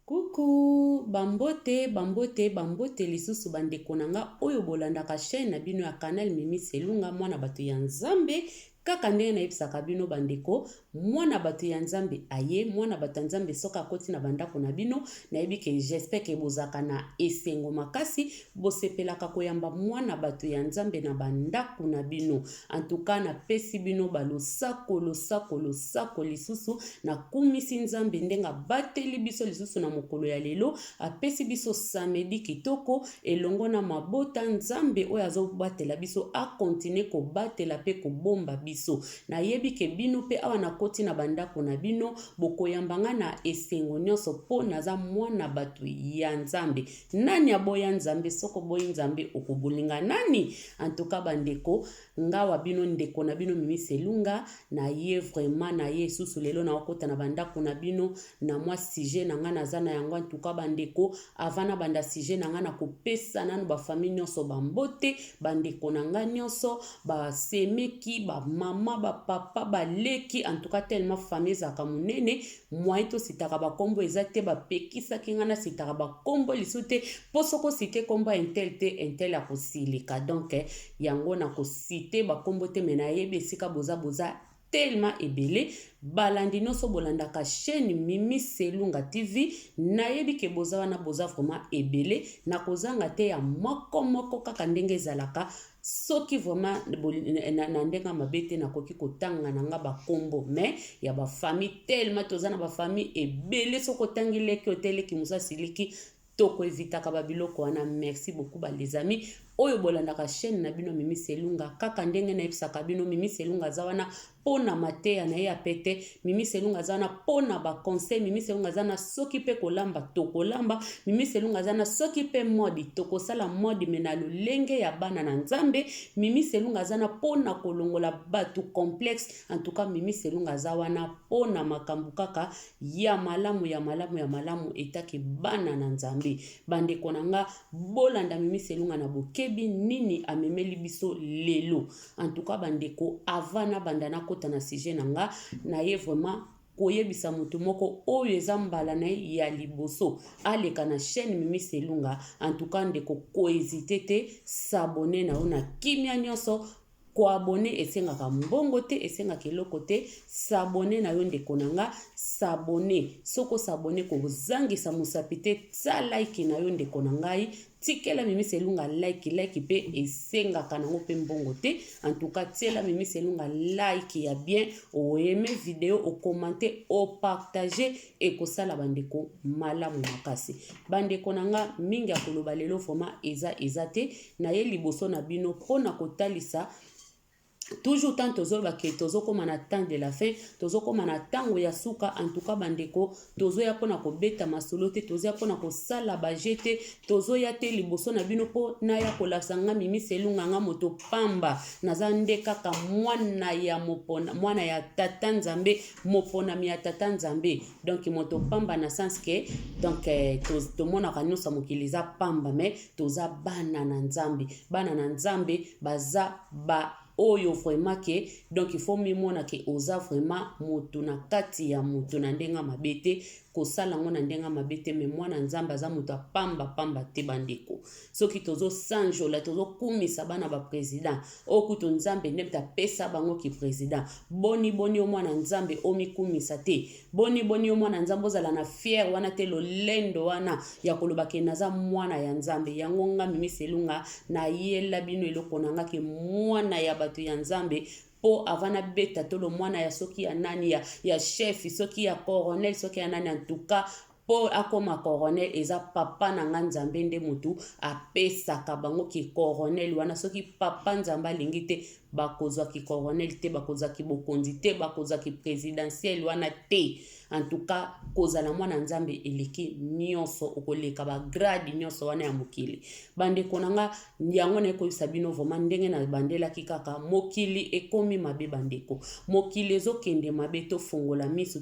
Coucou, bambote, bambote, bambote lisusu bandeko nanga oyo bolandaka chaîne na bino ya canal Mimi Selunga mwana bato ya Nzambe. Kaka ndenge nayebisaka bino bandeko, mwana bato ya Nzambe aye, mwana bato ya Nzambe soka koti na bandako na bino, nayebi ke j'espère ke bozaka na esengo makasi, bosepelaka koyamba mwana bato ya Nzambe na bandako na bino. En tout cas na pesi bino balosako, losako lisusu na kumisi Nzambe ndenga bateli biso lisusu na mokolo ya lelo, apesi biso samedi kitoko elongo na mabota Nzambe oyo azobatela biso a continuer ko batela pe ko bomba biso. Na yebi ke bino pe awa na koti na bandako na bino bokoyambanga na esengo nyonso po naza mwana bato ya Nzambe. Nani aboya Nzambe? Soko boyi Nzambe okobolinga nani? En tout cas bandeko, ngawa bino ndeko na bino Mimi Selunga na ye vraiment na ye susu lelo na okota na bandako na bino na mwa sujet na nga naza na yango. En tout cas bandeko, avana banda sujet na nga na kopesa nanu ba famille nyonso bambote, bandeko na nga nyonso ba semeki, ba mama, ba papa, ba leki. En tout cas tellement famille zaka munene mwaito sitaka ba kombo ezate ba pekisa kingana sitaka ba kombo lisute posoko site kombo intel a kosilika. Donc yango na kosite ba kombo te mena yebe sika boza tellement ebele balandi nyonso bolandaka chaîne Mimi Selunga TV na yebi ke boza wana boza vraiment ebele na kozanga te ya moko kaka ndenge ezalaka. Soki vraiment na ndenga mabete na koki kotanga na nga bakombo mais ya ba famille tellement tozana ba famille ebele soko tangi leki oteleki musa siliki toko evitaka babiloko wana. Merci beaucoup ba les amis oyo bolandaka chaîne na bino Mimi Selunga. Kaka ndenge na ebisaka bino Mimi Selunga zawana pona mateya na ye apete, Mimi Selunga zana pona ba conseil, Mimi Selunga zana soki pe kolamba tokolamba, Mimi Selunga zana soki pe modi tokosala modi mena lolenge ya bana na Nzambe, Mimi Selunga zana pona kolongola batu complexe. En tout cas Mimi Selunga zawana pona makambu kaka ya malamu etaki bana na Nzambe. Bande konanga bolanda Mimi Selunga na bokebi nini amemeli biso lelo. En tout cas bandeko, avana bandana kota na sujet nanga na ye vraiment koyebisa mutu moko oyo eza mbala na ya liboso aleka na chaîne Mimi Selunga. En tout cas ndeko ko hésiter te s'abonner na ona kimia nyonso. Ko abonner esengaka mbongo te, esengaka eloko te. S'abonner na yo ndeko nanga, s'abonner soko s'abonner ko zangisa musapite sa like na yo ndeko nangai. Tikela Mimi Selunga like pe esengaka nango pe mbongo te. En tout cas tiela Mimi Selunga like ya bien, o aimer vidéo, o commenter, o partager et ko sala bandeko malamu makasi. Bandeko nanga mingi akoloba lelo format eza te na ye liboso na bino pona kotalisa. Toujours tant tozo bake tozo koma na temps de la fin, tozo koma na tango ya suka. En tout cas bandeko, tozo ya pona ko beta masolo te, tozo ya pona ko sala bajete, tozo ya te liboso na bino po na ya kolasanga Mimi Selunga nga moto pamba naza nde kaka mwana ya mopona, mwana ya tata Nzambe, mopona mi ya tata Nzambe. Donc moto pamba na sens que donc to mona kanyosa mokiliza pamba mais toza bana na Nzambe, bana na Nzambe baza ba oyo vraiment ke donc il faut mimona ke oza vraiment mutu na kati ya mutu na ndenga mabete kosala ngo na ndenga mabete me mwana Nzambe aza mutu pamba te bandeko. Soki tozo sanjola tozo kumisa bana ba president okuto Nzambe nebta pesa bango ki president boni o mwana Nzambe omi kumisa te, boni o mwana Nzambe ozala na fier wana te lolendo wana ya koloba ke naza mwana ya Nzambe. Yango nga Mimi Selunga na yela bino eloko nanga ke mwana ya bato ya Nzambe po avana beta tolo mwana ya soki ya nani ya chef, soki ya colonel, soki ya nani. En tout cas po akoma colonel eza papa na nga Nzambe nde mutu apesaka bango ki colonel wana. Soki papa Nzambe alingi te bakozwa ki colonel te, bakozwa ki bokonzi te, bakozwa ki présidentiel wana te. En tout cas kozala mwana Nzambe eleki nyonso okoleka ba grade nyonso wana ya mokili. Bandeko nanga yango na ekoyisa bino vraiment ndenge na bandela kikaka mokili ekomi mabe bandeko, mokili ezokende mabe, tofongola misu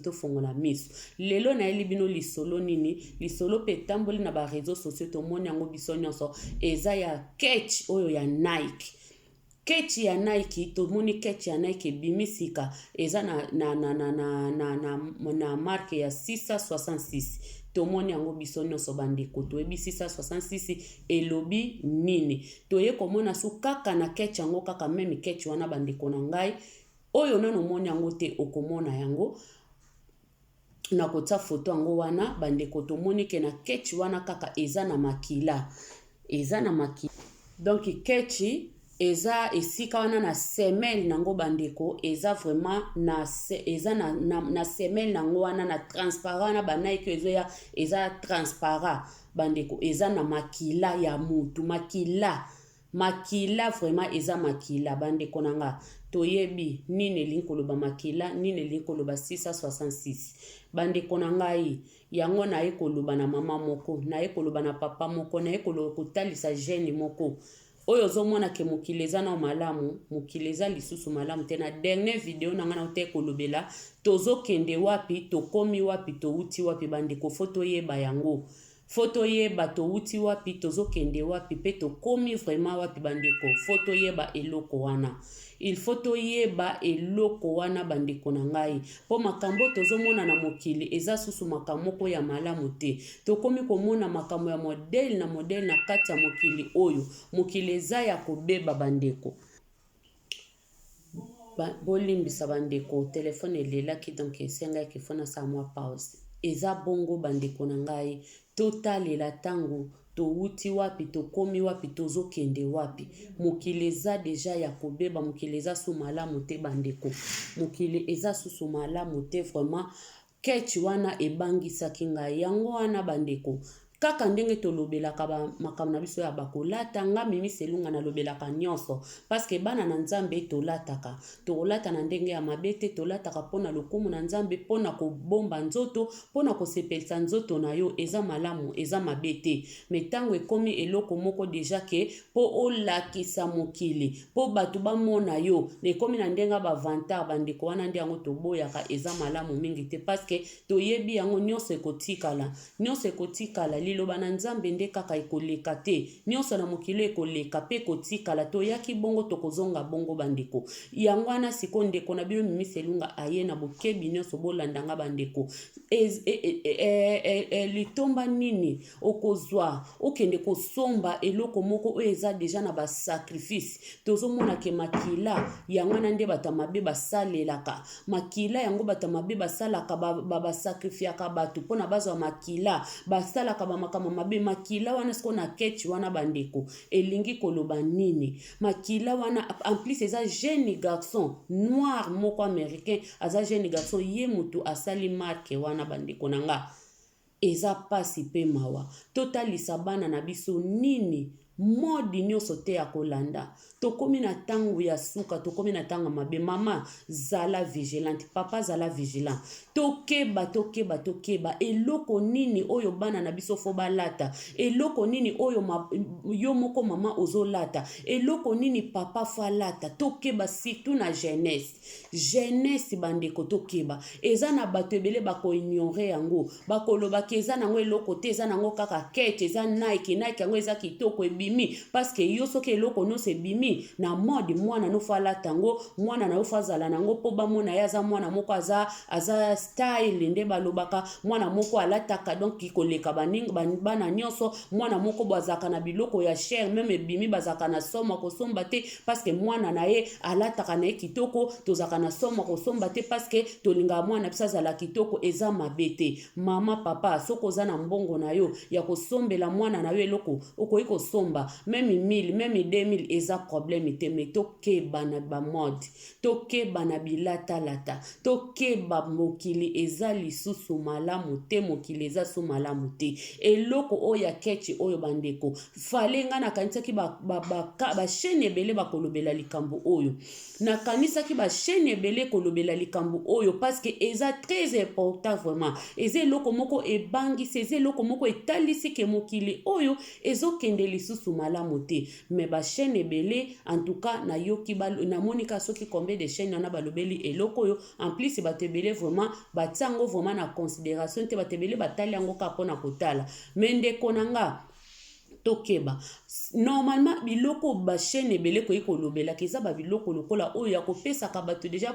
lelo na eli bino lisolo nini, lisolo pe tamboli na ba réseaux sociaux tomoni yango biso nyonso eza ya catch oyo ya Nike. kechi ya Nike tomoni kechi ya Nike bimisika eza na marque ya 666 tomoni yango biso nyonso bandeko toyebi 666 elobi nini toye komona su kaka na kechi yango kaka meme kechi wana bandeko na ngai oyo nano moni yango te okomona yango na kotia foto yango wana bandeko tomoni ke na kechi wana kaka eza na makila donc kechi eza esika wana na semelle nango bandeko eza vraiment na semelle nango wana na transparent na banaiki ezoya eza transparent bandeko eza na makila ya mutu makila vraiment eza makila bandeko nanga toyebi nini linkoloba makila nini linkoloba 666 bandeko na ngai yango na ekoloba na mama moko na ekoloba na papa moko na ekoloba kotalisa jeune moko oyo zomona ke mokili eza na malamu mokili eza lisusu malamu te na dernier video na nga na te kolobela tozokende wapi tokomi wapi touti wapi bandeko foto yeba yango foto yeba touti wapi tozokende wapi pe tokomi vraiment wapi bandeko foto yeba eloko wana il faut toyeba eloko wana bandeko na ngai po makambo tozomona na mokili eza susu makamoko ya malamu te tokomi komona makambo ya modele na kati ya mokili oyo mokili eza ya kobeba bandeko bolimbisa bandeko telefone elelaki donc esengaki fona sa mwa pause eza bongo bandeko na ngai totalela tango touti wapi tokomi wapi tozokende wapi mokili eza deja ya kobeba mokili eza su malamu te bandeko mokili eza susu malamu te vraiment kechi wana ebangisaki ngai yango wana bandeko kaka ndenge tolobelaka makambo na biso ya bakolata nga Mimi Selunga na lobelaka nyonso parce que bana na nzambe tolataka tolata na ndenge ya mabete tolataka pona lokumu na nzambe pona kobomba nzoto pona kosepelisa nzoto na yo eza malamu eza mabete metango ekomi eloko moko deja ke po olakisa mokili po batu bamona yo ekomi na ndenga ba vantar bandeko wana ndi yango toboyaka eza malamu mingi te parce que toyebi yango nyonso ekotikala liloba na nzambe nde kaka ekoleka te nyonso na mokili ekoleka pe kotikala toyaki bongo tokozonga bongo bandeko yango wana siko ndeko na bino Mimi Selunga aye na bokebi nyonso bolandanga bandeko litomba nini okozwa okende kosomba eloko moko oyo eza deja na basacrifice tozomona ke makila yango wana nde bato mabe basalelaka makila yango bato mabe basalaka basacrifiaka bato mpona bazwa makila basalaka makambo mabe makila wana siko na kechi wana bandeko elingi koloba nini makila wana en plus eza jeune garçon noir moko américain aza jeune garçon ye mutu asali marque wana bandeko nanga eza pasi pe mawa totalisa bana na biso nini modi nyonso te ya kolanda tokomi na tango ya suka tokomi na tango mabe mama zala vigilante papa zala vigilant tokeba eloko nini oyo bana na biso fo balata eloko nini oyo yo moko mama ozolata eloko nini papa fo alata tokeba surtout na jeunesse bandeko tokeba eza na bato ebele bako ignore yango bakoloba ke eza nango eloko te eza nango kaka keche eza Nike yango eza kitoko ebimi parce que yo soki eloko nyonso ebimi na mode mwana no fala tango mwana na ofa zala nango po bamona ya za mwana moko aza style nde balobaka mwana moko alataka donc ikoleka bana nyonso mwana moko bazaka na biloko ya cher même ebimi bazaka na soma kosomba te parce que mwana na ye alataka na ye kitoko tozaka na soma kosomba te parce que tolinga mwana bisa zala kitoko eza mabete mama papa soko za na mbongo na yo ya kosombela mwana na yo eloko okoyi kosomba même 1000 même 2000 eza problème te mais tokeba na ba mode tokeba na bilata tokeba mokili eza lisusu malamu te mokili eza su malamu te eloko oya kechi oyo bandeko falenga na kanisaki ba chaîne ebele bakolobela likambo oyo na kanisaki ba chaîne ebele kolobela likambo oyo parce que eza très important vraiment eza eloko moko ebangisi eza eloko moko etalisi ke mokili oyo ezokende lisusu malamu te mais ba chaîne ebele en tout cas na yoki na monika soki combien de chaîne na balobeli eloko oyo en plus batebele vraiment batiango vraiment na considération te batebele batali yango ka pona kotala mais ndeko nanga tokeba normalement biloko ba chaîne ebele koyi kolobela keza ba biloko lokola oyo ya kopesaka bato déjà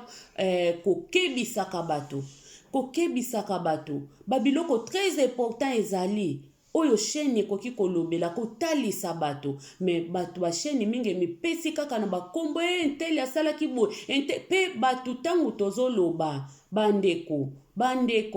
kokebisaka bato ba biloko très important ezali oyo chaîne ekoki kolobela kotalisa bato mais bato ba chaîne mingi mipesi kaka na bakombo enteli asalaki boye pe bato ntango tozoloba bandeko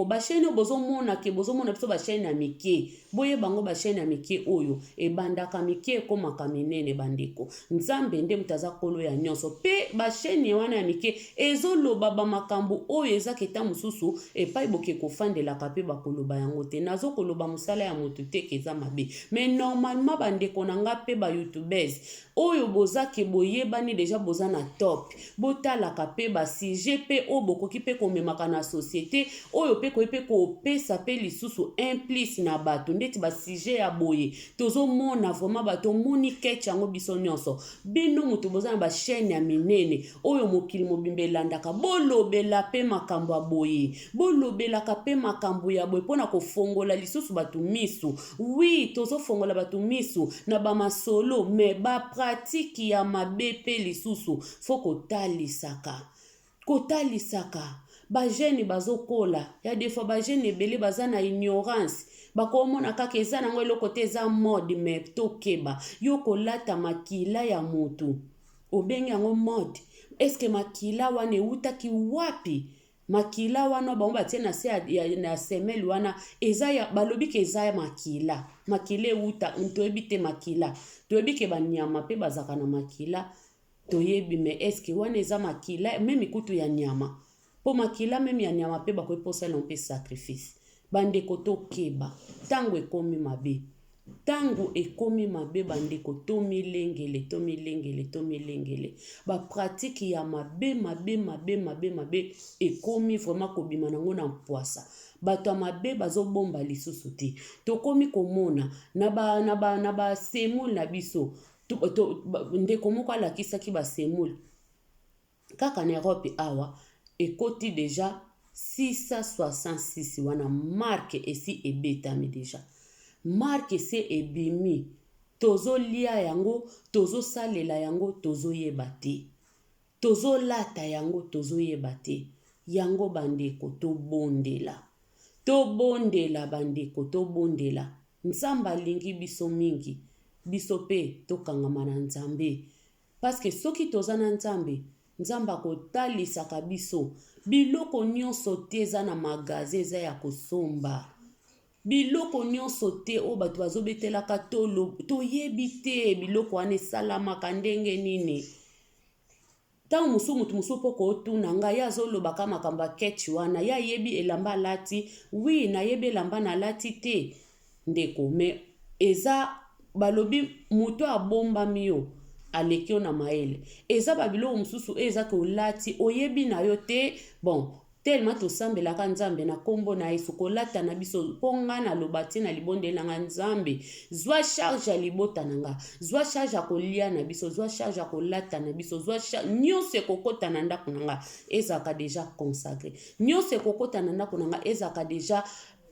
bashene bozomona biso bashene ya mike boye bango bashene ya mike oyo ebandaka mike ekomaka minene bandeko nzambe nde mutaza kolo ya nyonso pe bashene wana ya mike ezoloba bamakambo oyo ezaka eta mosusu epai boke kofandelaka pe bakoloba yango te nazokoloba mosala ya moto te keza mabe mais normalement bandeko na nga pe ba youtubers oyo bozake boyebani deja boza na top botalaka pe ba sujet pe o bokoki pe komemaka na société oyo pe koyi pe kopesa pe lisusu implice na bato ndeti ba sujet ya boye tozomona vraiment bato moni ketch yango biso nyonso bino mutu boza na ba chaîne ya minene oyo mokili mobimba elandaka bolobela pe makambo ya boye bolobelaka pe makambo ya boye mpona kofongola lisusu bato misu oui tozofongola bato misu na bamasolo me bapratiki ya mabe pe lisusu fo kotalisaka bajene bazokola ya defo bajene ebele baza na ignorance bakomona kaka eza nango eloko te eza mode me tokeba yo kolata makila ya motu obengi yango mode eske makila wana eutaki wapi makila wana bango batie na se na semelle wana eza ya balobi ke eza ya makila euta toyebi te makila toyebi ke banyama pe bazaka na makila toyebi me eske wana eza makila meme kutu ya nyama po makila meme ya nyama pe bakoyi posala mpe sacrifice bandeko tokeba tango ekomi mabe bandeko tomilengele bapratiki ya mabe ekomi vraiment kobima nango na mpwasa bato ya mabe bazobomba lisusu te tokomi komona na ba semule na biso ndeko moko alakisaki ba semule kaka na Europe awa ekoti deja 666 wana marque esi ebetami deja marque se ebimi tozolia yango tozosalela yango tozoyeba te tozolata yango tozoyeba te yango bandeko tobondela bandeko tobondela nzambe alingi biso mingi biso pe tokangama na nzambe parce que soki toza na nzambe akotalisaka biso biloko nyonso te eza na magasin eza ya kosomba biloko nyonso te o bato bazobetelaka toyebi te biloko wana esalamaka ndenge nini ntango mutu mosusu mpo kootuna ngai ye azolobaka makambo ya ketch wana ye ayebi elamba alati wi nayebi elamba nalati te ndeko me eza balobi moto abombami yo aleki yo na mayele eza babiloko mosusu eza ke olati oyebi na yo te bon tellement tosambelaka nzambe na kombo na Yesu kolata na biso mpo nga naloba te na libondeli na nga nzambe zwa charge ya libota na nga zwa charge ya kolia na biso zwa charge ya kolata na biso zwa charge nyonso ekokota na ndako na nga ezalaka deja consacré nyonso ekokota na ndako na nga ezalaka deja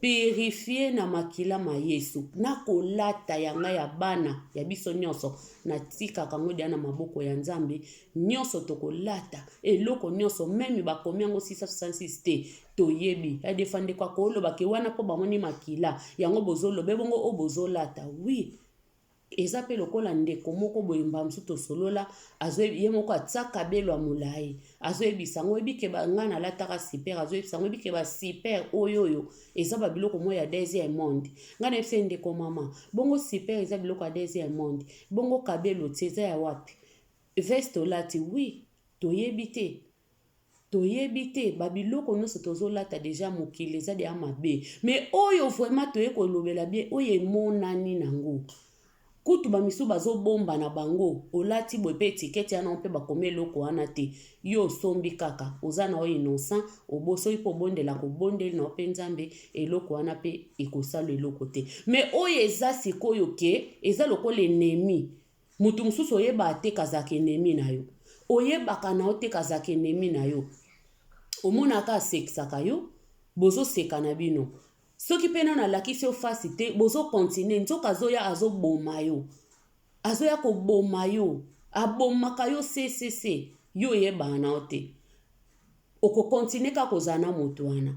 purifier na makila ma Yesu na kolata yanga ya bana ya biso nyonso na tika kango dia na maboko ya nzambe nyonso tokolata eloko nyonso meme bakomi yango 666 te toyebi ya defande kwa koloba ke wana po bamoni makila yango bozolobe bongo o bozolata oui eza pe lokola ndeko moko boyemba msu tosolola azoyebi ye moko atsaka belo amulai azoyebisa ngo ebike nga nalataka super azoyebisa ngo ebike ba super oyoyo eza ba biloko mo ya deuxième monde nga na epse ndeko mama bongo super eza biloko ya deuxième monde bongo kabelo tseza ya wapi veste olati oui toyebi te babiloko nyonso tozolata deja mokili eza de amabe mais oyo vraiment toye kolobela bien oyo emonani nango kutu bamisu bazobomba na bango olati boye pe etikete yana mpe bakome eloko wana te yo osombi kaka oza na oyo innocent obosoki mpo obondela kobondeli na ope nzambe eloko wana mpe ekosala eloko te mais oyo eza sikoyo ke eza lokola enemi mutu mosusu oyeba ate kazaka enemi na yo oyebaka na yo te kazaka enemi na yo omonaka asekisaka yo bozoseka na bino soki mpe nano alakisi yo fasi te bozokontinue nzoka azoya azoboma yo azoya koboma yo abomaka yo sesese yo oyebaka na yo te okokontinue kaka kozala na moto wana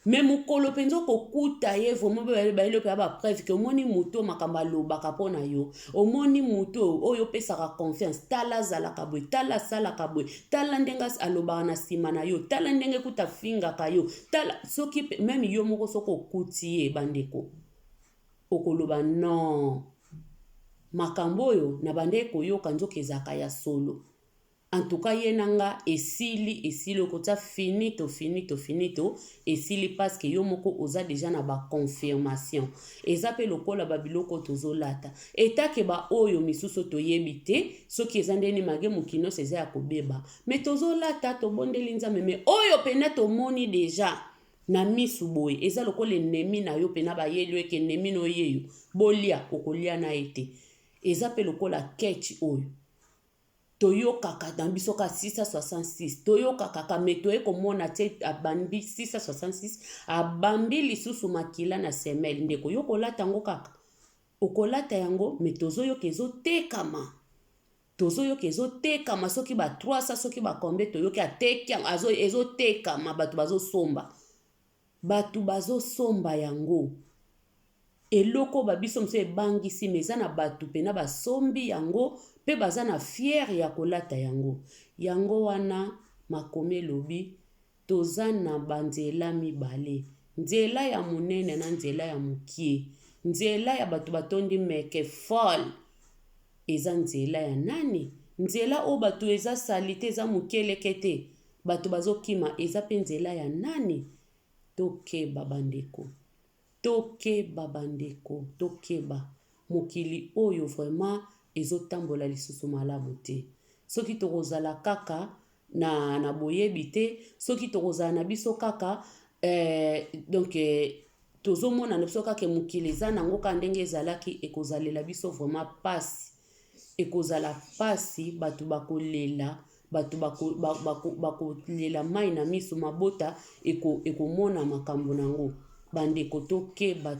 me mokolo mpenza okokuta ye vraimen bayeli mpe ya bapreuve ke omoni moto oyo makambo alobaka mpo na yo omoni moto oyo opesaka confiance tala azalaka boye tala asalaka boye tala ndenge alobaka na nsima na yo tala ndenge kuta afingaka yo tala soki meme yo moko soki okuti ye bandeko okoloba non makambo oyo na bande koyoka nzoka ezalaka ya solo en tout cas ye nanga esili okota finito esili parce que yo moko oza deja na ba confirmation eza pe lokola babiloko tozolata etake ba oyo misusu toyebi te soki eza ndeni mage mokino seza ya kobeba me tozolata tobondeli nzambe me oyo pena tomoni deja na misu boye eza lokola enemi na yo pena bayeli eke enemi no yeyo bolia okolia na ete eza pe lokola ketch oyo toyokaka na biso ka 666 toyokaka ka meto ekomona te abambi 666 abambi lisusu makila na semelle ndeko yo kolata yango kaka okolata yango me tozoyoka ezotekama soki ba 300 soki bakombe toyoki ateki ezotekama bato bazosomba yango eloko babiso mosu ebangisi me eza na bato pena basombi yango mpe baza na fiere ya kolata yango wana makomi elobi toza na banzela mibale nzela ya monene na nzela ya mokie nzela ya bato batondi meke fol eza nzela ya nani nzela oyo bato eza sali te eza mokeleke te bato bazokima eza mpe nzela ya nani tokeba bandeko tokeba mokili oyo vraiment ezotambola lisusu malamu te soki tokozala kaka na boyebi te soki tokozala na biso kaka donc tozomona na biso kaka mokili eza nango ka ndenge ezalaki ekozalela biso vraiment pasi ekozala pasi bato bakolela bato bakolela mai na miso mabota ekomona makambo nango bandeko tokeba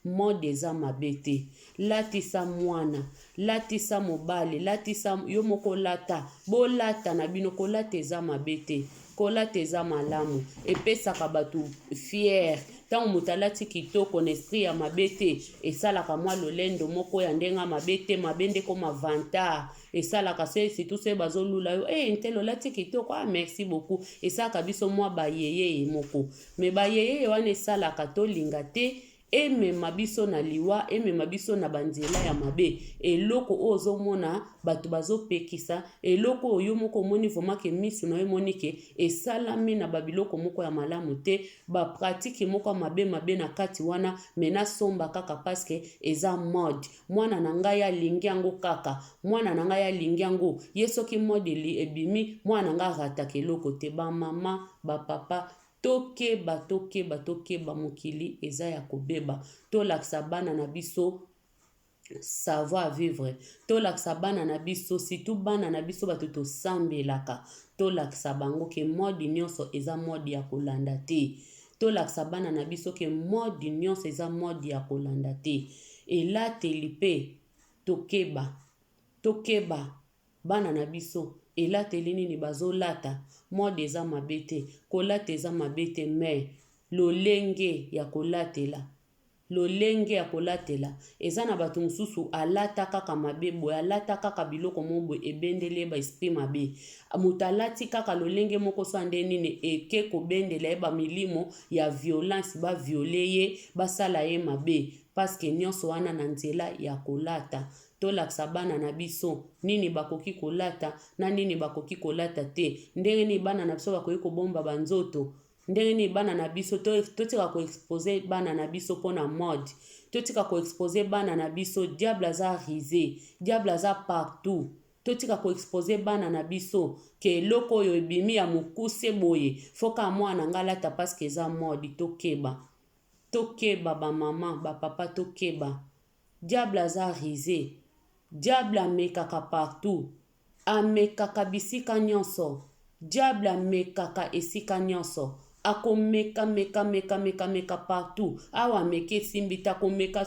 mode eza mabe te latisa mwana latisa mobali latisa yo moko bolata na bino kolata eza mabe te kolata eza malamu epesaka bato fiere ntango moto alati kitoko na esprit ya mabe te esalaka mwa lolendo moko ya ndenge mabe te mabe nde koma vantar esalaka surtout se bazolula yo ntelo olati kitoko merci beaucoup esalaka biso mwa bayeyeye moko me bayeyeye wana esalaka tolinga te emema biso na liwa emema biso na banzela ya mabe eloko oyo ozomona bato bazopekisa eloko oyo moko omoni vomake misu na yo emoni ke esalami na babiloko moko ya malamu te bapratike moko ya mabe na kati wana mena somba kaka paske eza mode mwana na ngai alingi yango kaka mwana na ngai alingi yango ye soki mode ebimi mwana na ngai arataka eloko te bamama bapapa tokeba mokili eza ya kobeba tolakisa bana na biso savoir vivre tolakisa bana na biso surtout bana na biso bato tosambelaka tolakisa bango ke modi nyonso eza modi ya kolanda te tolakisa bana na biso ke modi nyonso eza modi ya kolanda te elateli mpe tokeba bana na biso elateli nini bazolata mode eza mabe te kolata eza mabe te me lolenge ya kolatela eza na bato mosusu alata kaka mabe boye alata kaka biloko mo boye ebendele ba esprit mabe moto alati kaka lolenge moko so ande nini eke kobendela ye bamilimo ya violence baviole ye basala ye mabe paske nyonso wana na nzela ya kolata tolakisa bana na biso nini bakoki kolata na nini bakoki kolata te ndenge nini bana na biso bakoki kobomba banzoto ndenge nini bana na biso totika koexpose bana na biso mpona mode totika koexpose bana na biso diable aza risé diable aza partout totika koexpose bana na biso ke eloko oyo ebimi ya mokuse boye foka mwana nga alata paske eza mode tokeba bamama bapapa tokeba diable aza risé diable amekaka partout amekaka bisika nyonso diable amekaka esika nyonso akomeka meka partout awa meke simbita komeka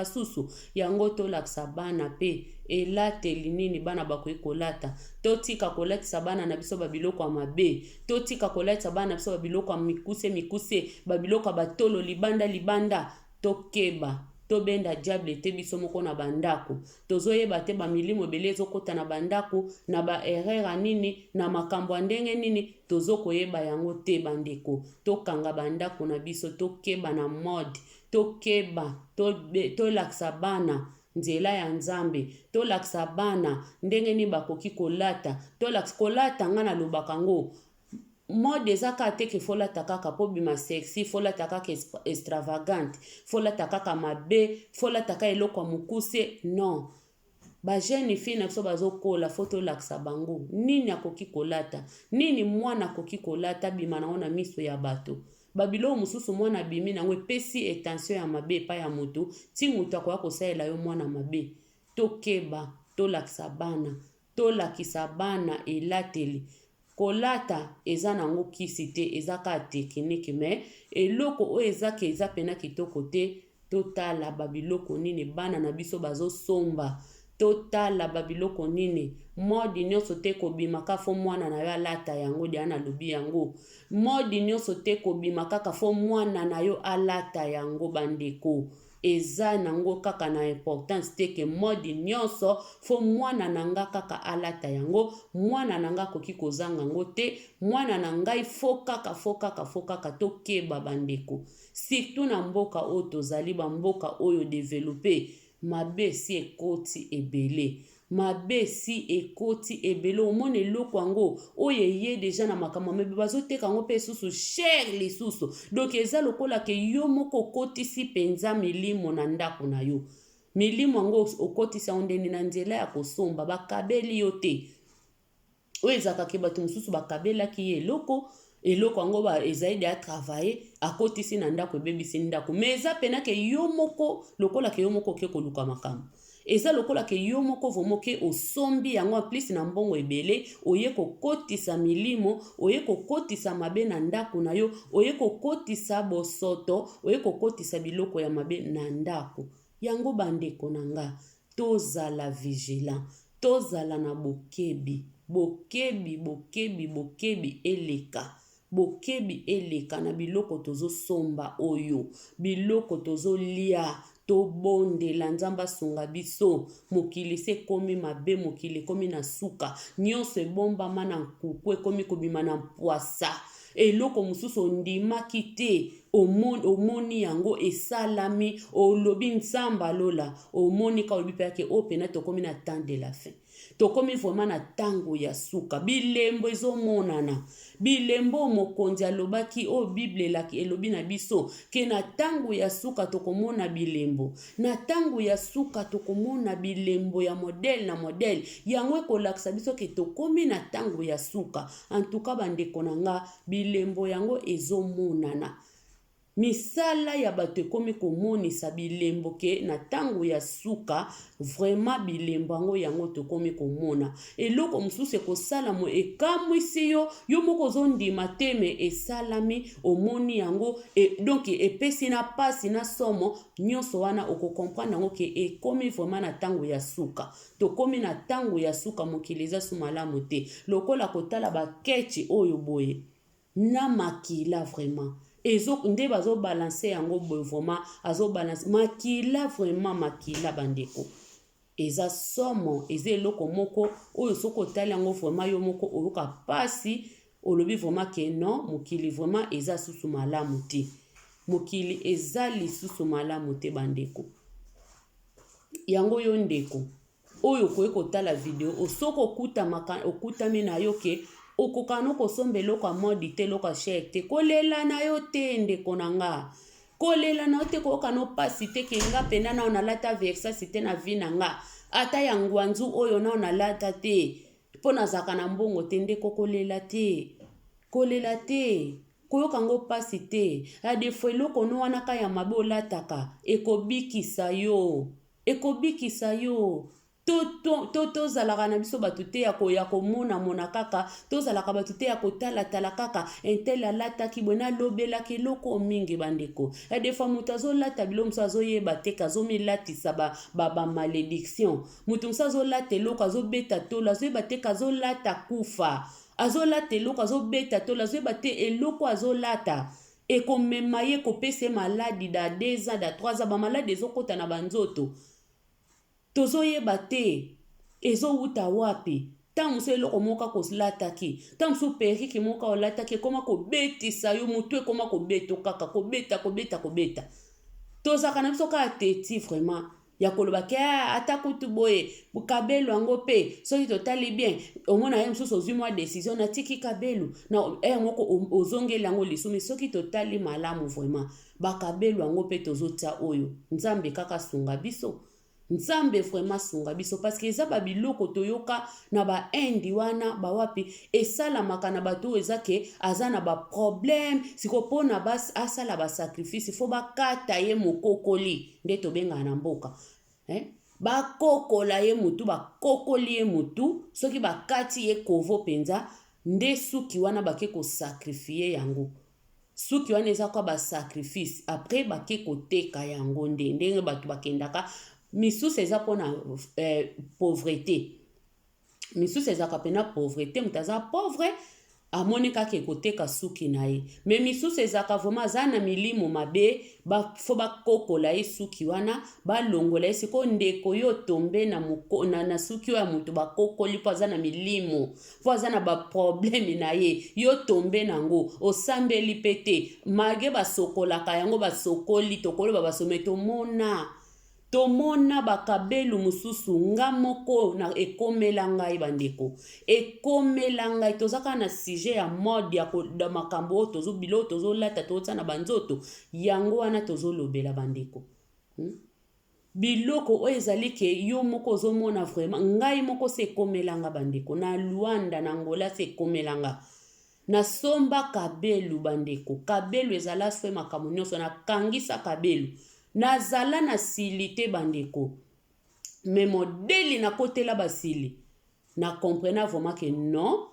susu yango tolakisa bana pe elateli nini bana bakoki kolata totika kolatisa bana na biso babiloko ya mabe totika kolatisa bana na biso babiloko ya mikuse babiloko ya batolo libanda tokeba tobenda diable te biso moko na bandako tozoyeba te bamilimo ebele ezokota na bandako na baerreur nini na makambo ndenge nini tozokoyeba yango te bandeko tokanga bandako na biso tokeba na mode tokeba tolakisa bana nzela ya nzambe tolakisa bana ndenge nini bakoki kolata tolakisa kolata nga na lobaka ngo mode ezaka te ke folata kaka po bima sexy folata kaka extravagante folata kaka mabe folata kaka eloko ya mokuse non bajene fille na biso bazokola fo tolakisa bango nini akoki kolata nini mwana akoki kolata bima nango na miso ya bato babilo mosusu mwana bimi nango epesi attention ya mabe epai ya moto ti moto akoya kosalela yo mwana mabe tokeba tolakisa bana elateli kolata eza nango kisi te eza ka teknike me eloko oyo eza pena kitoko te totala babiloko nini bana na biso bazosomba totala babiloko nini modi nyonso te kobima ka fo mwana na yo alata yango dia na lobi yango modi nyonso te kobima kaka fo mwana na yo alata yango bandeko eza nango kaka na importance te ke modi nyonso fo mwana na nga kaka alata yango mwana na nga koki kozanga ngo te mwana na ngai fo kaka tokeba bandeko surtout na mboka oyo tozali bamboka oyo develope mabe si ekoti ebele mabe si ekoti ebele omona eloko yango oyo eye deja na makambo mebe bazoteka yango mpe susu cher lisusu donc eza lokola ke yo moko okotisi mpenza milimo na ndako na yo milimo yango okotisi yango ndeni na nzela ya kosomba bakabeli yo te oyo ezaka ke bato mosusu bakabelaki ye eloko yango ezali de atravaye akotisi na ndako ebebisi ndako me eza pena ke yo moko lokola ke yo moko oke koluka makambo eza lokola ke yo moko vomoke osombi yango plus na mbongo ebele oye kokotisa milimo oye kokotisa mabe na ndako na yo oye kokotisa bosoto oye kokotisa biloko ya mabe na ndako yango bandeko na nga tozala vigilant tozala na bokebi eleka na biloko tozosomba oyo biloko tozolia tobondela nzambe asunga biso mokili se ekomi mabe mokili ekomi na suka nyonso ebombama na nkuku ekomi kobima na mpwasa eloko mosusu ondimaki te omoni yango esalami olobi nzambe alola omoni ka olobi mpe o pena tokomi na temps de la fin tokomi vraiment na tango ya suka bilembo ezomonana bilembo mokonzi alobaki o bible elaki elobi na biso ke na tango ya suka tokomona bilembo na tango ya suka tokomona bilembo ya modele na modele yango ekolakisa biso ke tokomi na tango ya suka en tout cas bandeko na nga bilembo yango ezomonana misala ya bato ekomi komonisa bilembo ke na tango ya suka vraiment bilembo yango tokomi komona eloko mosusu ekosala mo ekamwisi yo moko ozondima te me esalami omoni yango donc epesi na pasi na somo nyonso wana okokomprendre yango ke ekomi vraiment na tango ya suka tokomi na tango ya suka mokili eza su malamu te lokola kotala bakechi oyo boye na makila vraiment nde bazobalanse yango boye vraiment azobalanse makila bandeko eza somo eza eloko moko oyo soko otali yango vraiment yo moko oyoka pasi olobi vraiment ke non mokili vraiment eza susu malamu te mokili eza lisusu malamu te bandeko yango yo ndeko oyo koye kotala video osoko okutami na yo ke okokano kosomba eloko ya modi te eloko ya cher te kolela na yo te ndeko na nga kolela na yo te kokano pasi te ke nga pena na onalata versasi te na vi na nga ata ya ngwanzu oyo na onalata te mpo nazaka na mbongo te ndeko kolela te koyoka ngo pasi te adefo eloko no wana ka ya mabe olataka ekobikisa yo tozalaka na biso bato te ya komona kaka, tozalaka bato te ya kotala kaka intel alataki boye nalobelaki eloko mingi bandeko. Des fois moto azolata bilo mosu azoyeba te kazomilatisa bamalédiction. Moto mosu azolata eloko azobeta tolo azoyeba te kazolata kufa, azolata eloko azobeta tolo azoyeba te eloko azolata ekomema ye kopesa maladi da 2 ans da 3 ans, bamaladi ezokota na banzoto tozoyeba te ezowuta wapi. Tangu mosu eloko moka kolataki, tangu mosu periki moka olataki ekoma kobetisa yo, motu ekoma kobeta kaka kobeta. Tozaka na biso kaka teti vraiment ya koloba ke ata kutu boye kabelu yango pe soki totali bien omona ye mosusu ozwi mwa décision na tiki kabelu na moko ozongeli yango lisumi. Soki totali malamu vraiment bakabelu yango pe tozotia oyo nzambe kaka sunga biso, nzambe vraiment sunga biso, parce que eza babiloko toyoka na baindi wana bawapi esalamaka na bato eza ke aza na baproblème siko mpona asala basacrifice fo bakata ye mokokoli nde tobengaka na mboka bakokola ye mutu, bakokoli ye mutu, soki bakati ye kovo penza nde suki wana bake kosakrifie yango. Suki wana eza kwa basacrifice après bake koteka yango ndenge bato bakendaka. Misusu eza pona pauvreté, misusu eza kapena pauvreté, mutaza pauvre amoni kaka ekoteka suki na ye. Mais misusu eza ka vraiment aza na milimo mabe fo bakokola ye suki wana balongola ye siko ndeko yo tombe na suki ya mutu bakokoli po aza na milimo, po aza na baproblème na ye, yo tombe nango osambeli pete mage basokolaka yango basokoli tokoloba basome tomona bakabelu mususu nga moko na ekomela ngai bandeko, ekomela ngai. Tozaka na sujet ya mode ya makambo tozobilo tozolata tozota na banzoto yango wana tozolobela bandeko. Biloko oyo ezali ke yo moko ozomona vraiment ngai moko se ekomelanga bandeko, na Luanda na Angola se ekomelanga. Na somba kabelu bandeko, kabelu ezala swe makambo nyonso na kangisa kabelu nazala na silite bandeko, me modeli na kotela basili na comprena vraiment que non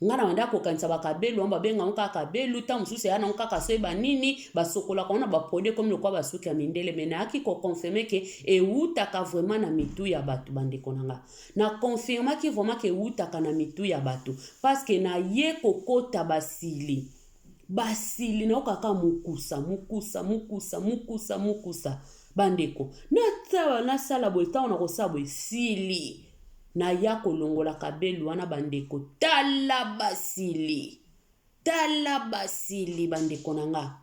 ngana wanda kokanisa bakabelu amba benga nka kabelu ta mususu yana nka kaseba nini basokola kona ba produit comme le quoi basuki ya mindele. Mena aki ko confirmer que euta ka vraiment na mitu ya batu bandeko nanga, na confirmer que vraiment que euta ka na mitu ya batu parce que na ye kokota basili na okaka mukusa bandeko na sala boita na kosabo esili na ya kolongola kabelu wana bandeko. Tala basili bandeko nanga,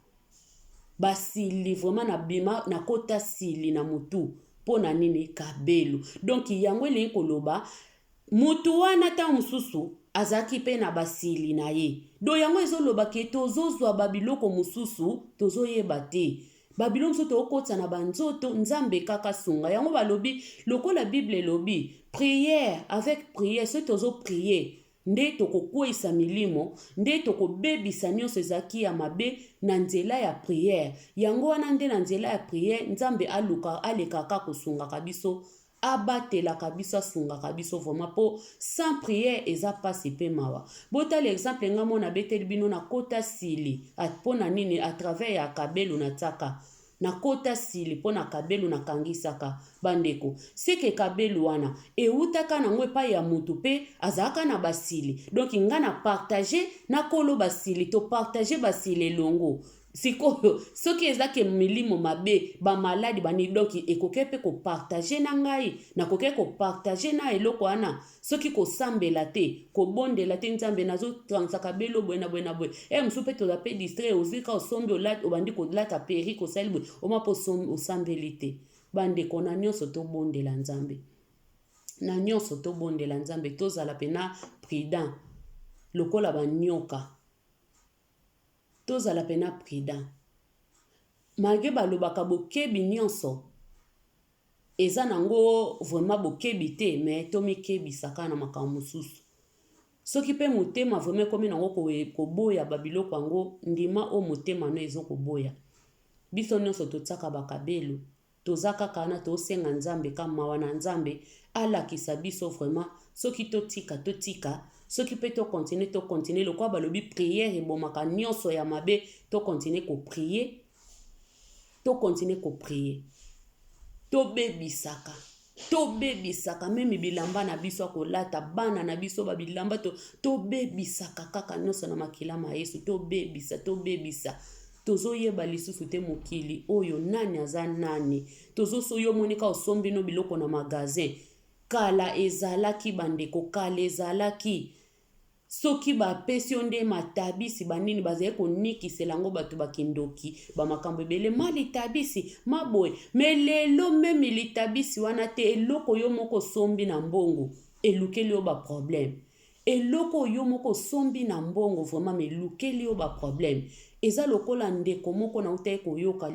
basili vraiment na bima na kota sili na mutu pona nini kabelu. Donc yango ele koloba mutu wana ta mususu azaki pe na basili na ye, do yango ezoloba ke tozozwa babiloko mususu tozoyeba te, babiloko mususu tokotsa na banzoto nzambe kaka sunga. Yango balobi lokola Bible lobi prière avec prière, so tozo prier nde tokokwisa milimo, nde tokobebisa nyonso ezaki ya mabe na nzela ya prière. Yango wana nde na nzela ya prière nzambe aluka alekaka kosunga kabiso, abatela kabiso asunga kabiso vraiment po sans prière eza pasi pe mawa. Bota l'exemple nga mona beteli bino na kota sili pona nini à travers ya kabelu na tsaka na kota sili pona kabelu na kangisaka bandeko. Seke kabelu wana eutaka nango epai ya mutu pe azaka na basili, donc nga na partager na kolo basili to partager basili longo sikoyo soki ezake milimo mabe ba maladi bani, donc ekoke pe ko partager na ngai na koke ko partager na eloko wana soki ko sambela te ko bondela te nzambe nazo transaka belo bwena msu pe to la pe distrait ozika osombe olat obandi ko lata peri ko selbo o mapo osambelite bandeko. Na nyonso to bondela nzambe, na nyonso to bondela nzambe, tozala pena prudent lokola banyoka, tozala pena prudent malgré balobaka bokebi nyonso eza nango vraiment bokebi te, mais tomikebisaka na makambo mosusu. Soki pe motema vraiment komi nango koboya babiloko yango ndima o motema no ezo koboya. Biso nyonso totsaka bakabelu toza kaka wana tosenga nzambe kama wana nzambe alakisa biso vraiment soki totika soki pe tokontinue lokwa balobi priere ebomaka nyonso ya mabe tokontinue koprier tobebisaka meme bilamba na biso akolata bana na biso babilamba tobebisaka kaka nyonso na makilama Yesu tobebisa tozoyeba lisusu te mokili oyo nani aza nani tozosoyo monika osombi no biloko na magasin kala ezalaki bandeko kala ezalaki soki bapesi yo nde matabisi banini bazali konikisela yango bato bakindoki bamakambo ebele malitabisi maboye me lelo meme litabisi wana te eloko yo moko sombi na mbongo elukeli yo baproblème eloko yo moko sombi na mbongo vraiment me elukeli yo baproblème eza lokola ndeko moko na utaye koyoka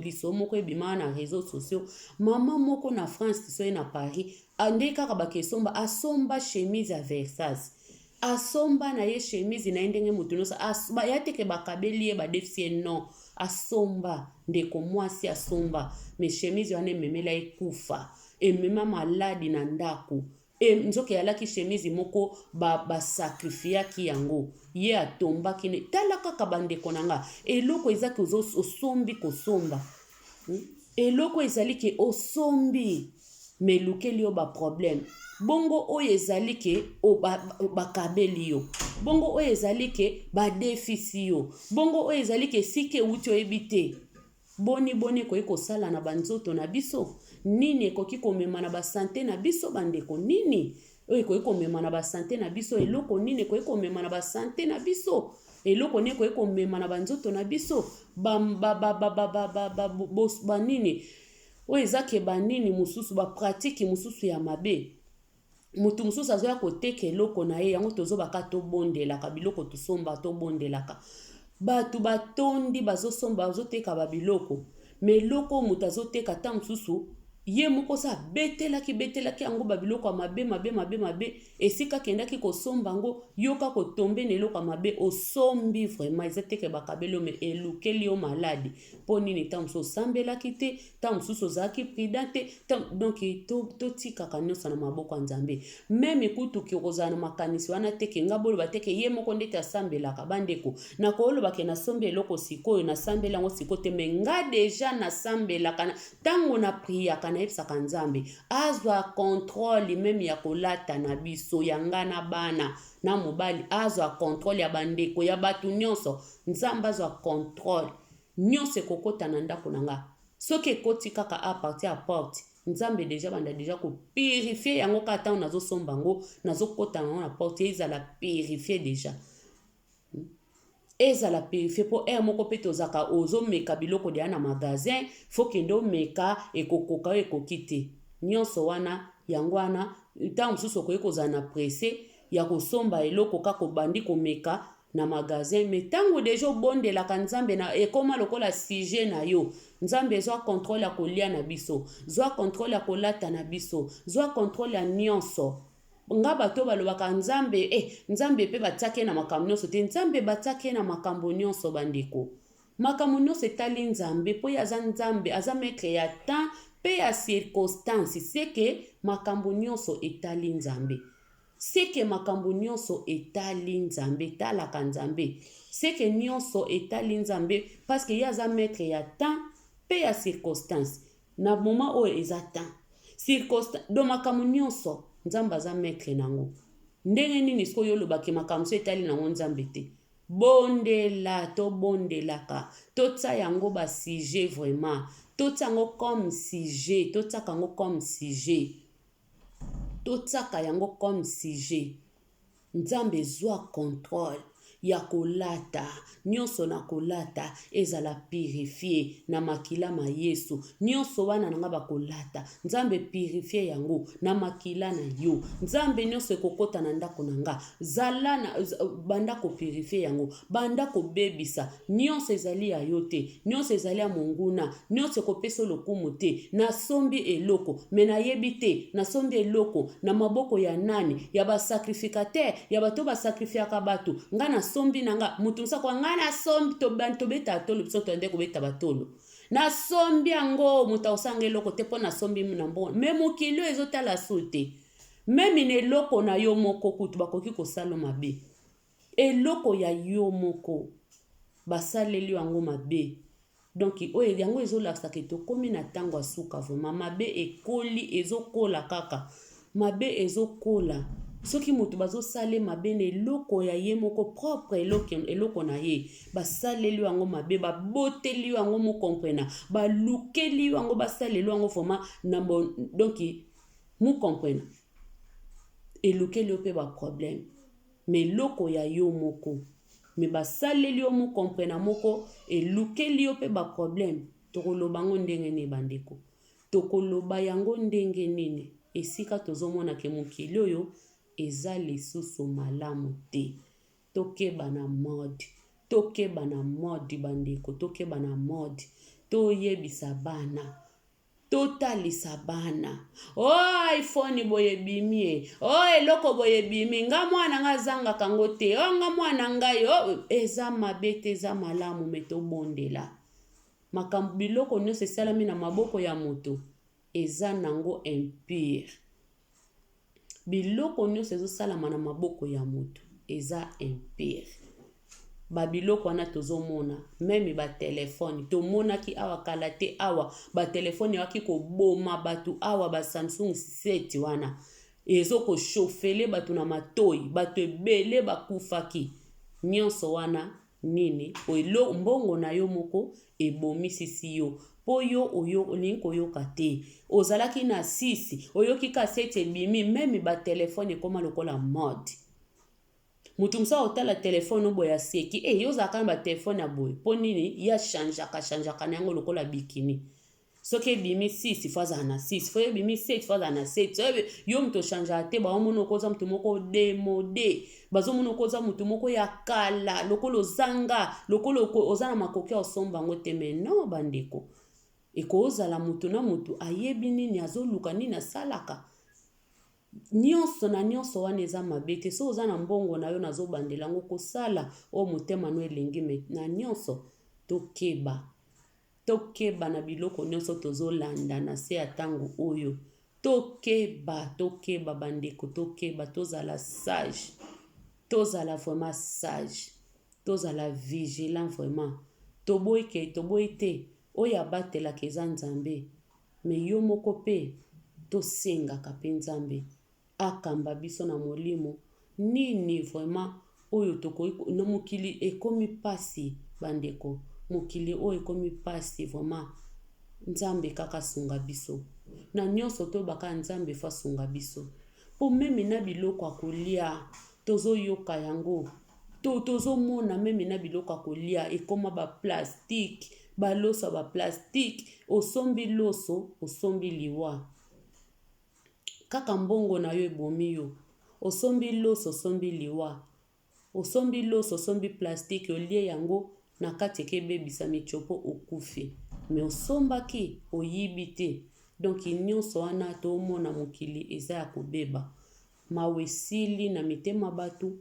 liso moko ebima na réseaux sociaux mama moko na France tisoye na Paris ande kaka bakesomba asomba chemise ya Versace asomba na ye chemise na ndenge mutu nyonso ya teke bakabeli ye badefisi non asomba ndeko mwasi asomba me chemise wana ememela ekufa emema maladi na ndako nzoke yalaki chemise moko basakrifiyaki yango ye atombaki ne tala kaka bandeko nanga eloko ezaki osombi kosomba eloko ezali ke osombi me lukeli yo baproblème bongo oyo ezali ke bakabeli yo bongo oyo ezali ke badefisi yo bongo oyo ezali ke sike euti oyebi te boni ekoki kosala na banzoto na biso nini ekoki komema na basante na biso bandeko nini oyo ekoki komema na basante na biso eloko nini ekoki komema na basante na biso eloko nini ekoki komema na banzoto na biso banini oyo ezake banini mosusu bapratiki mosusu ya mabe mutu mosusu azoya koteka eloko na ye yango tozobaka tobondelaka biloko tosomba tobondelaka bato batondi bazosomba bazoteka babiloko me eloko mutu azoteka ta mosusu ye moko sa betelaki yango babiloko ya mabe esika kendaki kosomba yango yoka kotombe na eloko ya mabe osombi vraiment eza teke bakabeli yo me elukeli yo maladi mpo nini ta mosusu osambelaki te ta mosusu ozalaki prudent te donc totikaka nyonso na maboko ya nzambe meme kutuki kozala na makanisi wana teke nga boloba teke ye moko ndeti asambelaka bandeko nakolobake nasombi eloko sikoyo nasambeli yango sikoyo te me nga deja nasambelaka ntango na priaka nayebisaka nzambe azwa contrôle meme ya kolata na biso ya nga na bana na mobali azwa contrôle ya bandeko ya bato nyonso nzambe azwa contrôle nyonso ekokota na ndako na nga soki ekoti kaka a partir ya porte nzambe deja banda deja kopurifie yango kaka ntango nazosomba yango nazokota yango na porte ezala purifie deja ezala purifie mpo moko mpe tozaka ozomeka biloko deya na magasin fo kende omeka ekokoka oyo ekoki te nyonso wana yango wana ntango mosusu okoki kozala na presse ya kosomba eloko kaka obandi komeka na magasin me ntango deja obondelaka nzambe na ekoma lokola sujet na yo nzambe zwa contrôle ya kolia na biso zwa contrôle ya kolata na biso zwa contrôle ya nyonso nga bato balobaka nzambe pe batiake na makambo nyonso te nzambe batiake na makambo nyonso bandeko makambo nyonso etali nzambe mpo ye aza nzambe aza maître ya temps pe ya circonstance seke makambo nyonso etali nzambe seke makambo nyonso etali nzambe talaka nzambe seke nyonso etali nzambe parce que ye aza maître ya temps pe ya circonstance na moment oyo eza temps circonstance do makambo nyonso nzambe aza maître nango ndenge nini sikoyo olobaki makambo so etali nango nzambe te tobondelaka totia yango basujet vraiment totia yango comme sujet totiaka yango comme sujet totiaka yango comme sujet nzambe zwa contrôle ya kolata nyonso na kolata ezala purifie na makila ma Yesu nyonso wana nanga bakolata nzambe purifie yango na makila na yo nzambe nyonso ekokota na ndako nanga zala na banda ko purifie yango banda ko bebisa nyonso ezali ya yo te nyonso ezali ya monguna nyonso kopesa lokumu te na sombi eloko me na yebi te na sombi eloko na maboko ya nani ya ba sacrificateur ya bato ba sacrifiaka bato nga na sombi nanga mutu musa kwa nga na sombi tobeta tolo biso tonde kobeta batolo na sombi yango mutu osanga eloko te mpo na sombi na mbongo me mokili oyo ezotala so te meme na eloko na yo moko kutu bakoki kosala mabe eloko ya yo moko basaleli yango mabe donc oyo yango ezolakisaka tokomi na ntango ya suka vraimen mabe ekoli ezokola kaka mabe ezokola soki mutu bazosala mabe na eloko ya ye moko propre eloko na ye basaleli yango mabe baboteli yango mokomprena balukeli yango basaleli yango vraimen na donc mokomprena elukeli yo mpe baproblème me eloko ya yo moko me basaleli yo mokomprena moko elukeli yo mpe baproblème tokoloba yango ndenge nini bandeko tokoloba yango ndenge nini esika tozomona ke mokili oyo eza lisusu malamu te tokeba na mode bandeko tokeba na mode toyebisa bana totalisa bana iphone boye bimie eloko boye bimi nga mwana nga zangaka ngo te nga mwana ngai eza mabe te eza malamu me tobondela makambo biloko nyonso esalami na maboko ya moto eza nango impure biloko nyonso ezosalama na maboko ya moto eza impure babiloko wana tozomona meme batelefone tomonaki awa kala te awa batelefone waki koboma bato awa ba Samsung 7 wana ezokoshofele bato na matoi bato ebele bakufaki nyonso wana nini mbongo na yo moko ebomisisi yo po yo olingi koyoka te ozalaki na 6 oyoki ka 7 ebimi meme batelefone ekoma lokola mode mutu musa otala telefone obo ya seki yozaka ba telefone ya boy po nini ya changeaka na yango lokola bikini soki ebimi 6 faza na 6 fo ebimi 7 faza na 7 yo mutu changeaka te baomona okoza mutu moko demode bazomona okoza mutu moko ya kala lokolo zanga lokolo oza na makoki osomba yango te me non bandeko ekozala mutu na mutu ayebi nini azoluka nini asalaka nyonso na nyonso wana eza mabe te so oza na mbongo na yo nazobandela yango kosala o motema no elengi me na nyonso tokeba na biloko nyonso tozolanda na se ya ntango oyo tokeba bandeko tokeba tozala sage tozala vraiment sage tozala vigilant vraiment toboyi te oyo abatelaka eza nzambe me yo moko pe tosengaka mpe nzambe akamba biso na molimo nini vraiment oyo tokoki na mokili ekomi pasi bandeko mokili oyo ekomi pasi vraiment nzambe kaka sunga biso na nyonso toyebaka nzambe fa sunga biso po meme na biloko akolia tozoyoka yango tozomona meme na biloko akolia ekoma baplastique baloso baplastique osombi loso osombi liwa kaka mbongo na yo ebomi yo osombi loso osombi liwa osombi loso osombi plastique olie yango na kati ekebebisa mitiopo okufi me osombaki oyibi te donc nyonso wana tomona mokili eza ya kobeba mawe esili na mitema bato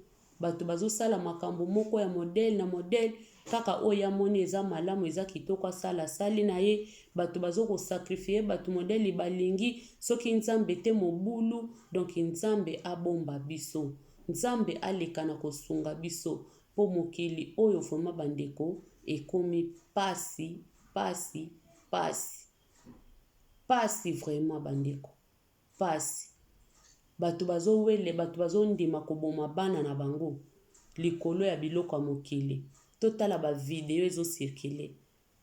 bazosala makambo moko ya modele na modele kaka oyo amoni eza malamu eza kitoko asala sali na ye bato bazokosakrifie bato modele balingi soki nzambe te mobulu donc nzambe abomba biso nzambe aleka na kosunga biso po mokili oyo vraimen bandeko ekomi pasi vraiment bandeko pasi bato bazowele bato bazondima koboma bana na bango likolo ya biloko ya mokili totala bavideo ezosirkile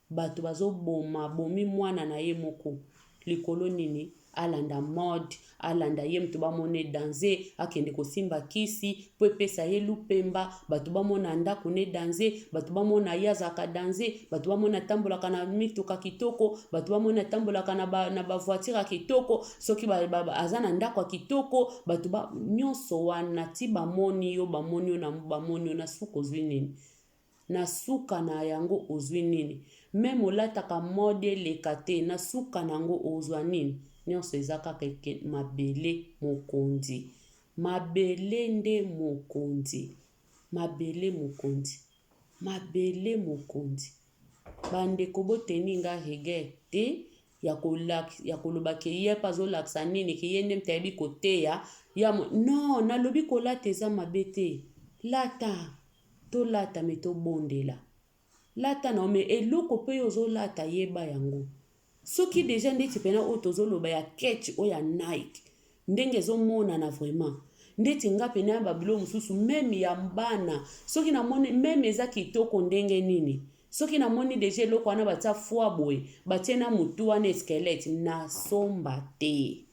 bato bazoboma bomi mwana na ye moko likolo nini alanda mode alanda ye mutu bamone danse akende kosimba kisi po epesa ye lupemba bato bamona ndako ne danse bato bamona ye azaka danse bato bamona tambolaka na mituka kitoko bato bamona tambolaka na bavoitire kitoko soki aza na ndako kitoko bato nyonso wana ti bamoni yo na suka ozwi nini na suka na yango ozwi nini meme olataka mode eleka te na suka nango ozwa nini nyonso eza kaka mabele mokonzi mabele nde mokonzi mabele mokondi. Mabele mokondi. Bandeko boteni nga regret te ya koloba ke ye pa azolakisa nini ke ye nde mtayebi koteya ya non nalobi kolata eza mabe te. Lata tolata me tobondela. Lata na ome eloko pe yo ozolata yeba yango. Soki deja ndeti pena oyo tozoloba ya ketch oyo ya Nike ndenge ezomonana vraiment ndeti nga pena ya babilo mosusu meme ya mbana soki namoni meme eza kitoko ndenge nini soki namoni deja eloko wana batia foi boye batie na mutu wana skelete nasomba te.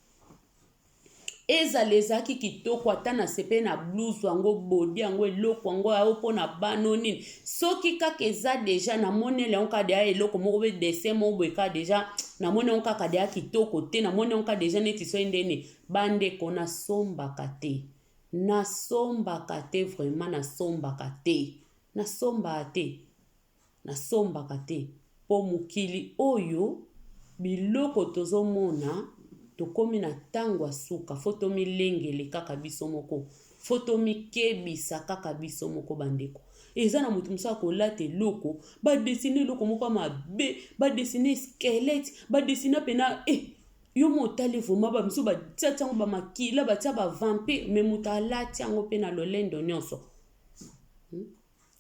Ezalezaki kitoko ata na sepe na blouse yango body yango eloko yango ya opo na bano nini soki kaka eza deja namoni yango kaka deja eloko moko be dessin moko boye kaka deja namoni yango kaka deja kitoko te namoni yango kaka deja neti so ndeni bandeko nasombaka te. Nasombaka te vraiment nasombaka te. Nasombaka te. Nasombaka te. Po mokili oyo biloko tozomona tokomi na tango suka foto milengele kaka biso moko foto mikebisa kaka biso moko bandeko eza na mutu musa kolata eloko ba dessiner eloko moko mabe ba dessiner squelette ba dessiner pena yo motali voma ba miso ba tiatango ba makila ba tia ba vampire me muta alati yango pena lolendo nyonso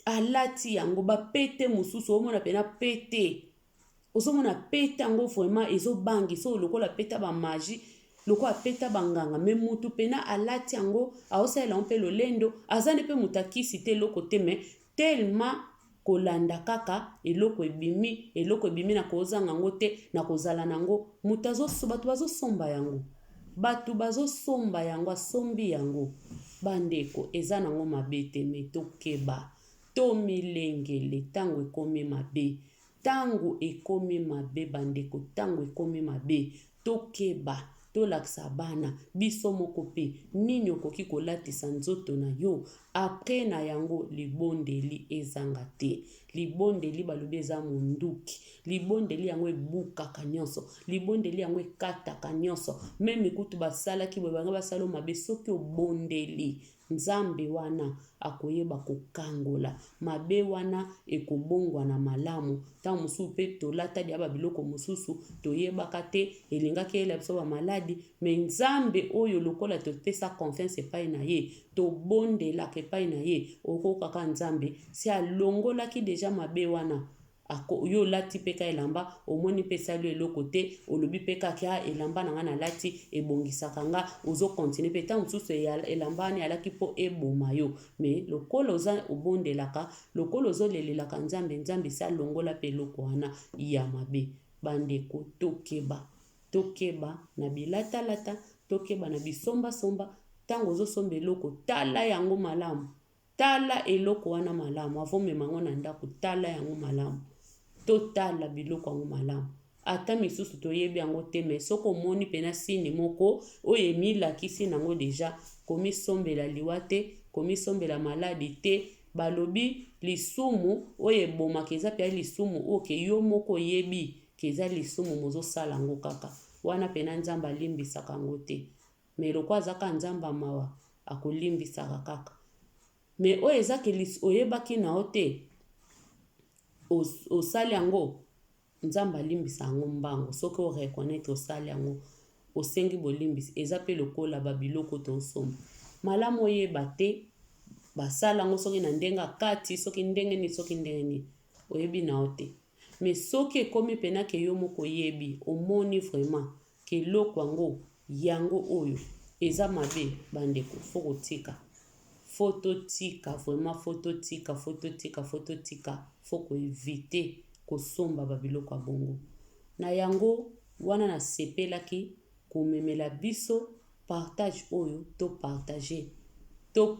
alati yango ba pete mususu omona pena pete osomona peta yango vraiment ezobangi so lokola peta ba magie lokola peta banganga me mutu pena alati yango aosalela mpe lolendo azane pe mutakisi te eloko te me tellement kolanda kaka eloko ebimi na kozanga yango te na kozala nango mutazo batu bazosomba yango batu bazosomba yango asombi yango bandeko eza nango mabe te me tokeba to milengele tango ekomi mabe. Tango ekomi mabe bandeko tango ekomi mabe tokeba tolakisa bana biso moko pe nini okoki kolatisa nzoto na yo apres na yango libondeli ezanga te. Libondeli balobi eza munduki libondeli yango ebukaka nyonso libondeli yango ekataka nyonso meme kutu basalaki boye banga basalo mabe soki obondeli nzambe wana akoyeba kokangola mabe wana ekobongwa na malamu tango mosusu pe tolata dia babiloko mosusu toyebaka te elingaki yela biso bamaladi me nzambe oyo lokola topesa confiance epai na ye tobondelaka epai na ye okokaka nzambe si alongolaki deja mabe wana yo lati peka elamba omoni pesa lo eloko te olobi peka kia elamba na nga na lati ebongisaka nga ozo continue pe ta mosusu elamba ni alaki po eboma yo me lokolo oza obondelaka lokolo ozolelelaka nzambe sa longola pe eloko wana ya mabe bandeko tokeba na bilatalata tokeba na bisomba tango ozosomba eloko tala yango malamu tala eloko wana malamu avomemango na ndako tala yango malamu totala biloko yango malamu ata misusu toyebi yango te me soko moni pena sini moko oyo emilakisi nango deja komisombela liwa te komisombela maladi te balobi lisumu oyo ebomaka eza pia lisumu oke yo moko yebi keza lisumu mozosala yango kaka wana pena nzamba limbisaka yango te me loko azaka nzamba mawa akolimbisaka kaka me oyo ezake oyebaki nao te osali yango nzamba limbisa yango mbango soki oreconnaître osali yango osengi bolimbisi eza pe lokola babiloko tosomba malamu oyeba te basala yango soki na ndenge kati soki ndenge ni oyebi nao te me soki ekomi pena ke yo moko yebi omoni vraiment ke eloko yango oyo eza mabe bandeko fototika vraiment fototika foko éviter kosomba babiloko ya bongo na yango wana na sepelaki komemela biso partage oyo to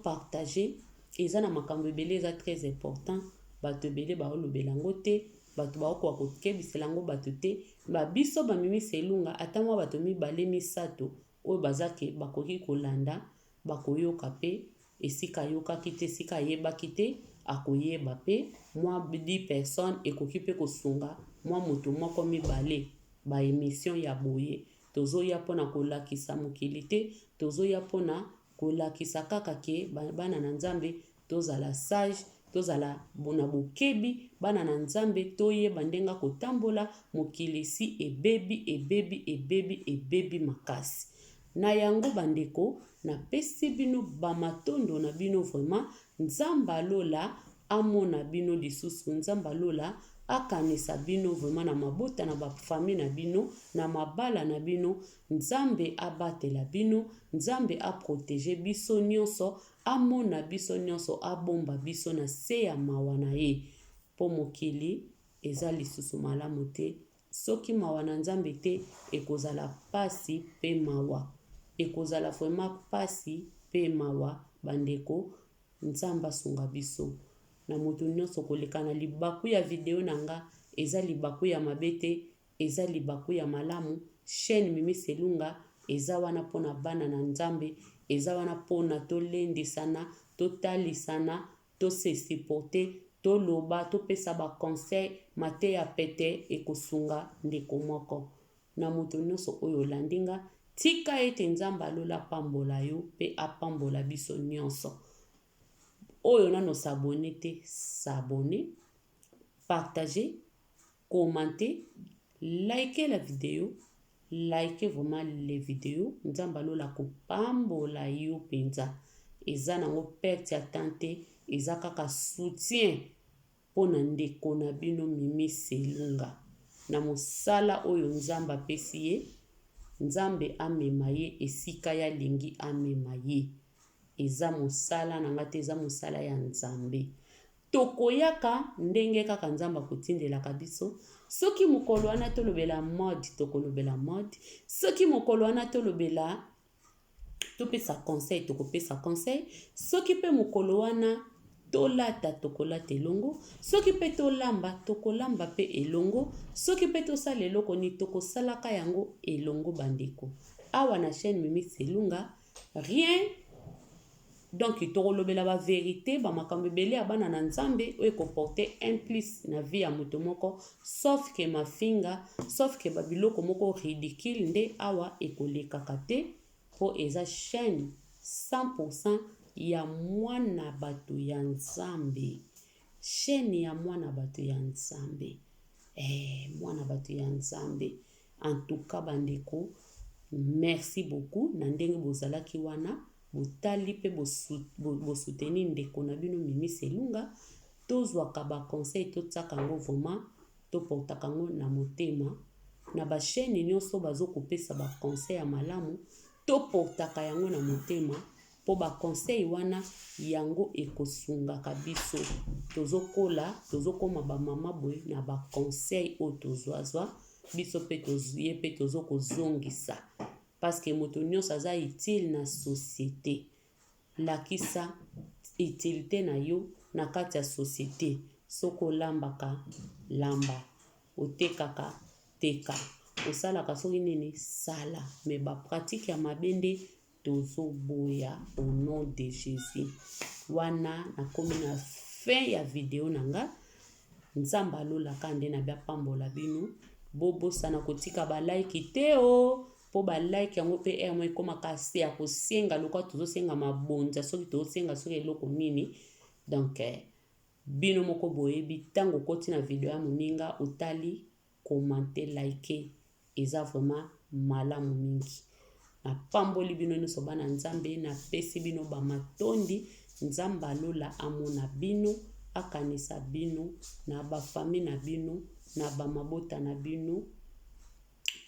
partager eza na makambo ebele eza très important bato ebele baolobela yango te bato baokoka kokebisela yango bato te babiso bamimi selunga ata mwa bato mibale misato oyo bazake bakoki kolanda bakoyoka pe esika yokaki te esika yebaki te akoyeba pe mwa 10 personnes ekoki pe kosunga mwa moto moko mibale ba émission ya boye tozoya pona kolakisa mokili te tozoya pona kolakisa kaka ke bana na nzambe tozala sage, tozala bona bokebi, bana na nzambe toyeba ndenga kotambola, mokili si ebebi makasi. Na yango bandeko, napesi bino bamatondo na bino vraiment, nzambe alola amona bino lisusu, nzambe alola akanisa bino vraiment na mabota na bafamille na bino, na mabala na bino, nzambe abatela bino, nzambe aprotege biso nyonso, amona biso nyonso, abomba biso na se ya mawa na ye. Po mokili eza lisusu malamu te, soki mawa na nzambe te, ekozala pasi pe mawa. Ekozala vraiment pasi pe mawa bandeko, nzambe asunga biso. Na moto nyonso koleka na libaku ya video nanga, eza libaku ya mabete, eza libaku ya malamu, chaîne Mimi Selunga, eza wana pona bana na nzambe, eza wana pona tolendisana, totalisana, to se supporter, to loba, to pesa ba conseil, mate ya pete ekosunga ndeko moko. Na moto nyonso oyo landinga, tika ete nzambe alola pambola yo, pe apambola biso nyonso. Oyo nano s'abonner te, s'abonner, partager, commenter, liker la vidéo, liker vraiment les vidéos. Nzambe alola kopambola yo penza. Eza nango perte ya tante, eza kaka soutien pona ndeko na bino Mimi Selunga. Na mosala oyo nzambe apesi ye, nzambe amema ye esika ya lingi amema ye. Eza mosala na ngate, eza mosala ya nzambe. Tokoyaka ndenge kaka nzamba kotindelaka biso. Soki mokolo wana tolobela mode, tokolobela mode. Soki mokolo wana tolobela topesa conseil, tokopesa conseil. Soki pe mokolo wana tolata, tokolata elongo. Soki pe tolamba, tokolamba pe elongo. Soki pe tosala eloko ni tokosalaka yango elongo bandeko. Awa na chaîne Mimi Selunga, rien. Donc, tokolobela ba vérité, ba makambe belé abana na nzambe, oye comporter un plus na vie ya moto moko, sauf que ma finga, sauf que babiloko moko ridicule nde awa ekoleka kate, po eza chaîne 100% ya mwana bato ya nzambe. Chaîne ya mwana bato ya nzambe. Mwana bato ya nzambe. En tout cas bandeko, merci beaucoup na ndenge bozalaki wana. Botali pe bosuteni ndeko na bino Mimi Selunga, tozwaka ba conseil, totsaka ngo vraiment, toportaka ngo na motema. Na ba chaîne nyonso bazokopesa ba conseil ya malamu, toportaka yango na motema, po ba conseil wana yango ekosungaka biso. Tozokoma ba mama boy na ba conseil o tozwazwa, biso pe tozuye pe tozokozongisa. Parce que moto nyonso aza utile na société. Lakisa utilité na yo na kati ya société. Soko lambaka, lamba. Otekaka, teka. Osalaka soki nini, sala. Mais ba pratique ya mabende, tozoboya au nom de Jésus. Wana na komi na fin ya video nanga. Nzamba alola kande na bia pambola bino. Bobo sana kotika ba like teo. Po ba like yango pe mwe koma kasi ya kosenga lokwa tozosenga mabonza soki tozosenga soki eloko nini. Donc bino moko boyebi tango koti na video ya moninga otali commenter like eza vraiment malamu mingi. Na pamboli bino nyonso bana nzambe, na pesi bino ba matondi, nzamba alola amona bino, akanisa bino na ba famille na bino, na ba mabota na bino.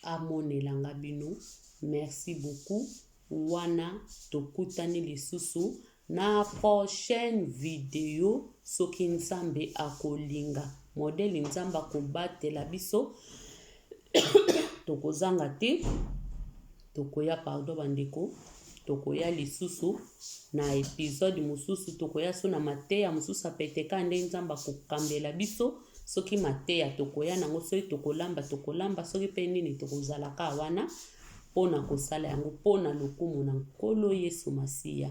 Amonelanga bino. Merci beaucoup. Wana tokutani lisusu na prochaine vidéo soki nzambe akolinga. Modèle nzamba kobatela biso. Tokozanga te. Tokoya pardon bandeko. Tokoya lisusu na épisode mususu. Tokoya so na mateya mususu apeteka nde nzamba kokambela biso. Soki mateya tokoya nango, soki tokolamba, soki pe nini tokozalaka wana, pona kosala yango, pona lokumu na Nkolo Yesu Masiya.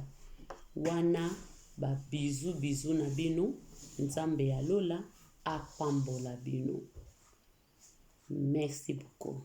Wana ba bizu na bino, nzambe ya lola apambola bino. Merci beaucoup.